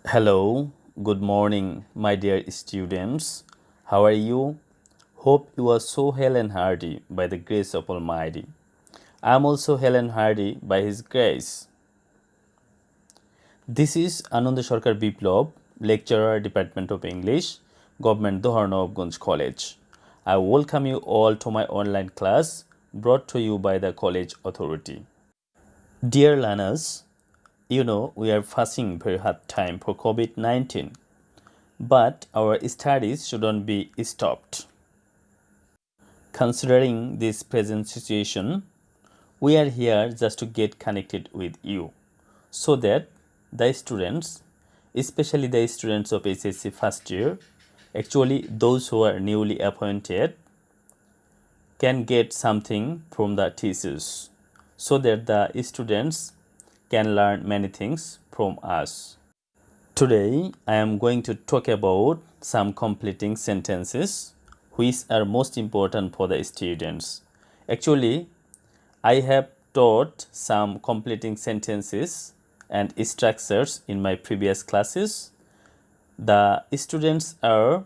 Hello, good morning, my dear students. How are you? Hope you are so hale and hearty by the grace of Almighty. I am also hale and hearty by His grace. This is Ananda Sarkar Biplov, lecturer, Department of English, Government Doharnavganj College. I welcome you all to my online class brought to you by the college authority. Dear learners, you know we are facing very hard time for COVID-19. But our studies shouldn't be stopped. Considering this present situation, we are here just to get connected with you so that the students, especially the students of SSC first year, actually those who are newly appointed, can get something from the thesis so that the students can learn many things from us. Today, I am going to talk about some completing sentences which are most important for the students. Actually, I have taught some completing sentences and structures in my previous classes. The students are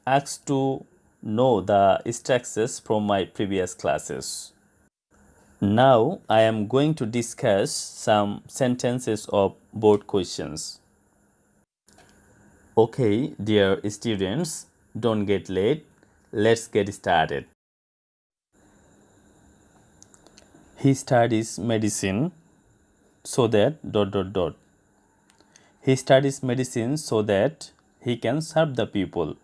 asked to know the structures from my previous classes. Now, I am going to discuss some sentences of board questions. Okay, dear students, don't get late. Let's get started. He studies medicine so that ... He studies medicine so that he can serve the people.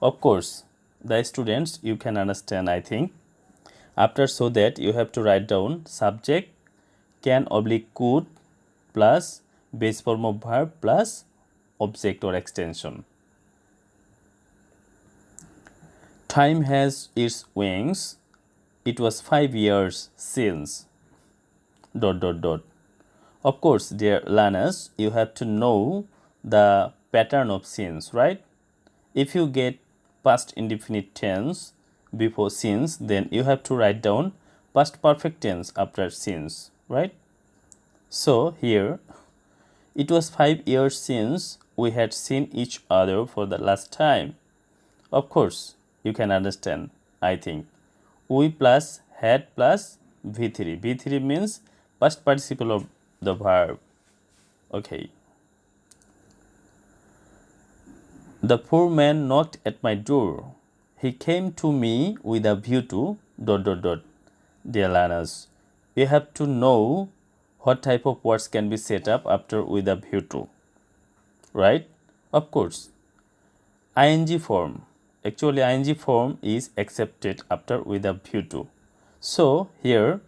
Of course, the students, you can understand, I think. After so that, you have to write down subject can / could plus base form of verb plus object or extension. Time has its wings. It was 5 years since ... Of course, dear learners, you have to know the pattern of since, right? If you get past indefinite tense before since, then you have to write down past perfect tense after since, right? So here, it was 5 years since we had seen each other for the last time. Of course, you can understand, I think. We plus had plus V3. V3 means past participle of the verb. Okay. The poor man knocked at my door. He came to me with a view to ... Dear learners, you have to know what type of words can be set up after with a view to, right? Of course, ing form. Actually, ing form is accepted after with a view to. So here,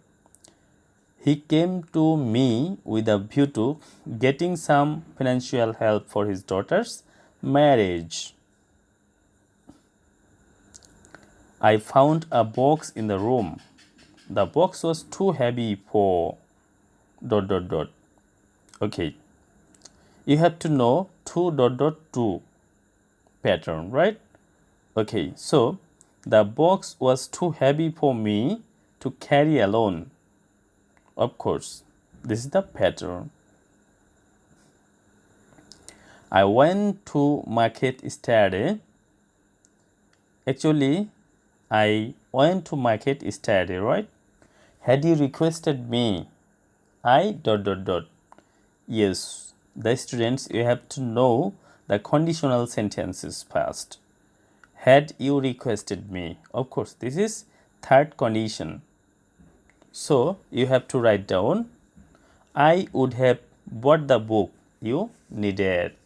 he came to me with a view to getting some financial help for his daughter's marriage. I found a box in the room. The box was too heavy for ... Okay. You have to know to pattern, right? Okay, so the box was too heavy for me to carry alone. Of course, this is the pattern. I went to market yesterday. Actually, I went to market yesterday, right? Had you requested me, I ... Yes, the students, you have to know the conditional sentences first. Had you requested me? Of course, this is third condition. So, you have to write down, I would have bought the book you needed.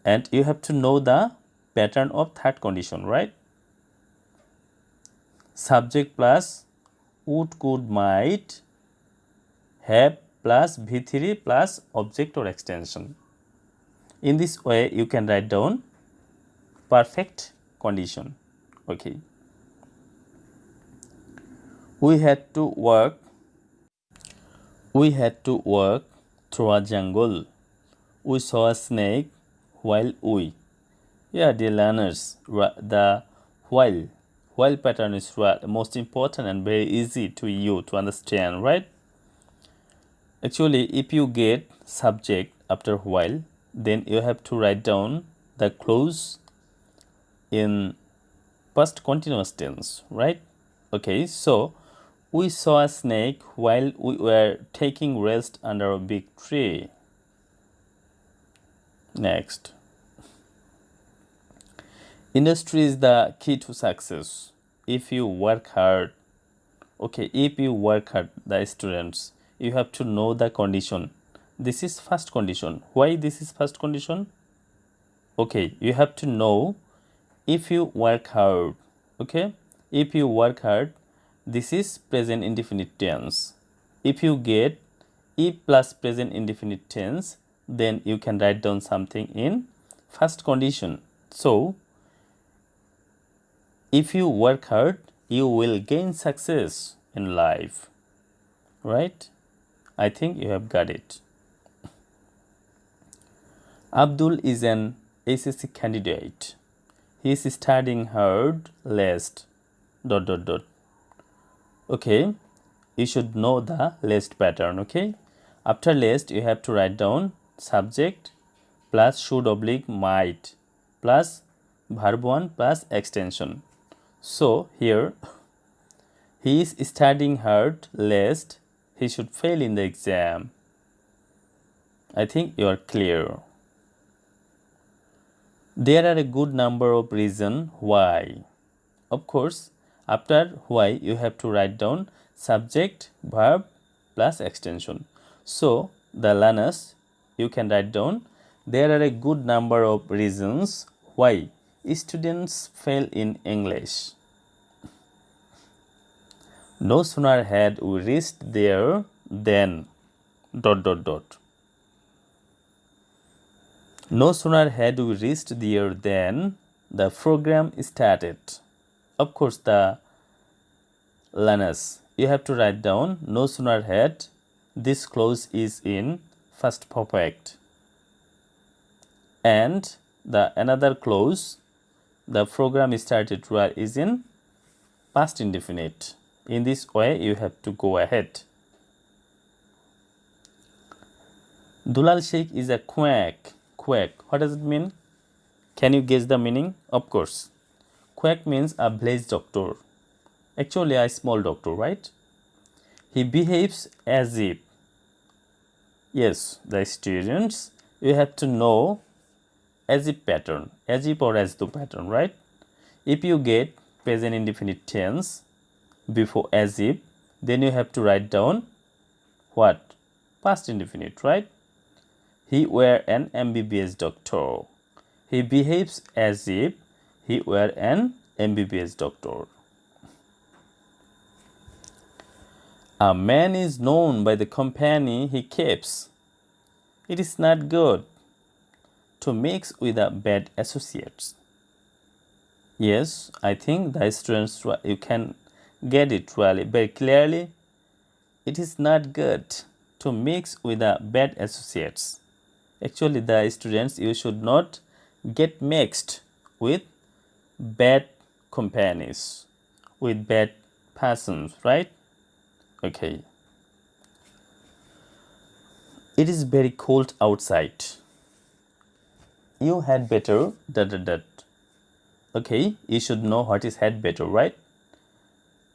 And you have to know the pattern of third condition, right? Subject plus would, could, might, have plus V3 plus object or extension. In this way, you can write down perfect condition. Okay. We had to work through a jungle. We saw a snake while we... Yeah, dear learners, the while pattern is most important and very easy to you to understand, right? Actually, if you get subject after while, then you have to write down the clause in past continuous tense, right? Okay, so we saw a snake while we were taking rest under a big tree. Next. Industry is the key to success. If you work hard, okay, if you work hard, the students, you have to know the condition. This is first condition. Why this is first condition? Okay, you have to know if you work hard. Okay, if you work hard, this is present indefinite tense. If you get if plus present indefinite tense, then you can write down something in first condition. So if you work hard, you will gain success in life, right? I think you have got it. Abdul is an SSC candidate. He is studying hard lest ... Okay, you should know the lest pattern. Okay, after lest you have to write down subject plus should oblique might plus verb 1 plus extension. So here he is studying hard lest he should fail in the exam. I think you are clear. There are a good number of reasons why. Of course, after why you have to write down subject, verb plus extension. So the learners, you can write down there are a good number of reasons why students fail in English. No sooner had we reached there than ... No sooner had we reached there than the program started. Of course, the learners, you have to write down no sooner had. This clause is in first perfect. And the another clause, the program started is in past indefinite. In this way, you have to go ahead. Dulal Sheikh is a quack. Quack, what does it mean? Can you guess the meaning? Of course. Quack means a village doctor. Actually, a small doctor, right? He behaves as if. Yes, the students, you have to know as if pattern, as if or as though pattern, right? If you get present indefinite tense before as if, then you have to write down what? Past indefinite, right? He were an MBBS doctor. He behaves as if he were an MBBS doctor. A man is known by the company he keeps. It is not good to mix with the bad associates. Yes, I think the students, you can get it really very clearly. It is not good to mix with the bad associates. Actually, the students, you should not get mixed with bad companies, with bad persons, right? Okay. It is very cold outside. You had better ... Okay, you should know what is had better, right?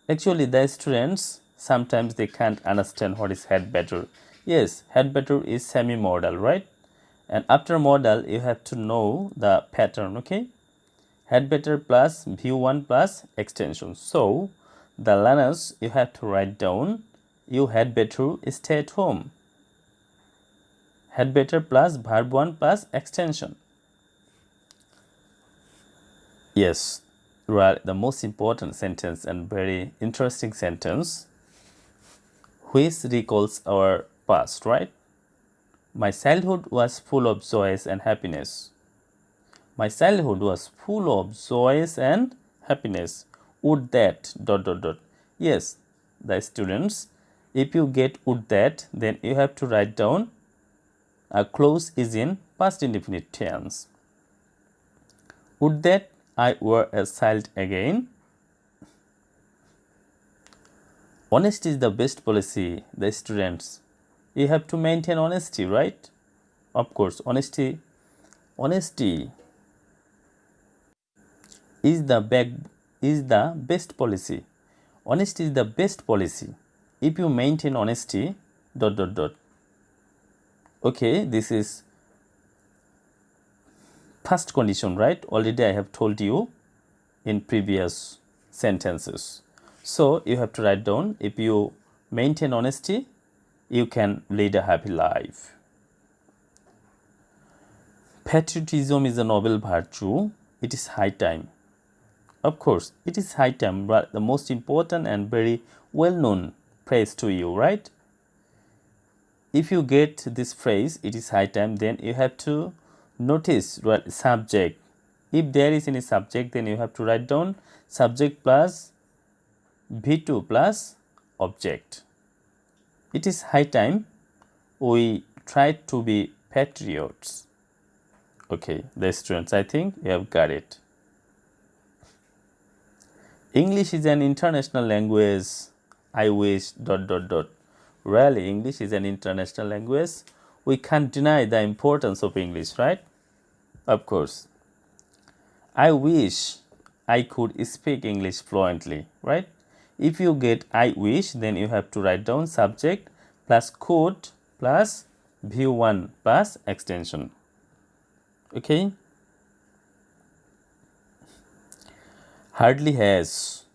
Actually, the students, sometimes they can't understand what is had better. Yes, had better is semi-modal, right? And after modal, you have to know the pattern, okay? Had better plus view1 plus extension. So, the learners, you have to write down, you had better stay at home. Had better plus verb 1 plus extension. Yes, right, the most important sentence and very interesting sentence, which recalls our past, right? My childhood was full of joys and happiness. My childhood was full of joys and happiness. Would that ... Yes, the students, if you get would that, then you have to write down a clause is in past indefinite tense. Would that I were a child again. Honesty is the best policy, the students. You have to maintain honesty, right? Of course, honesty Honesty is the best policy. Honesty is the best policy. If you maintain honesty, dot dot dot. Okay, this is first condition, right? Already I have told you in previous sentences. So you have to write down, if you maintain honesty, you can lead a happy life. Patriotism is a noble virtue. It is high time. Of course, it is high time, but the most important and very well-known phrase to you, right? If you get this phrase, it is high time, then you have to notice subject. If there is any subject, then you have to write down subject plus V2 plus object. It is high time we try to be patriots. Okay, the students, I think you have got it. English is an international language. I wish ... Really, English is an international language. We can't deny the importance of English, right? Of course. I wish I could speak English fluently, right? If you get I wish, then you have to write down subject plus could plus V1 plus extension. Okay? Hardly has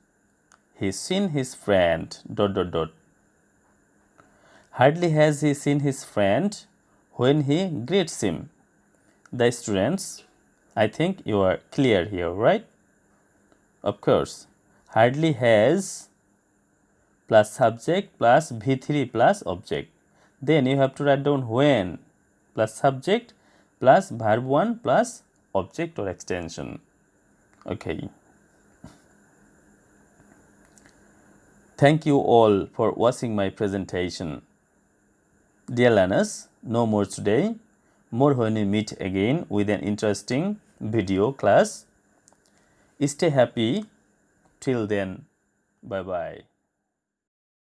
he seen his friend ... Hardly has he seen his friend when he greets him. The students, I think you are clear here, right? Of course. Hardly has plus subject plus V3 plus object. Then you have to write down when plus subject plus verb 1 plus object or extension. Okay. Thank you all for watching my presentation. Dear learners, no more today. More when we meet again with an interesting video class. Stay happy. Till then, bye-bye.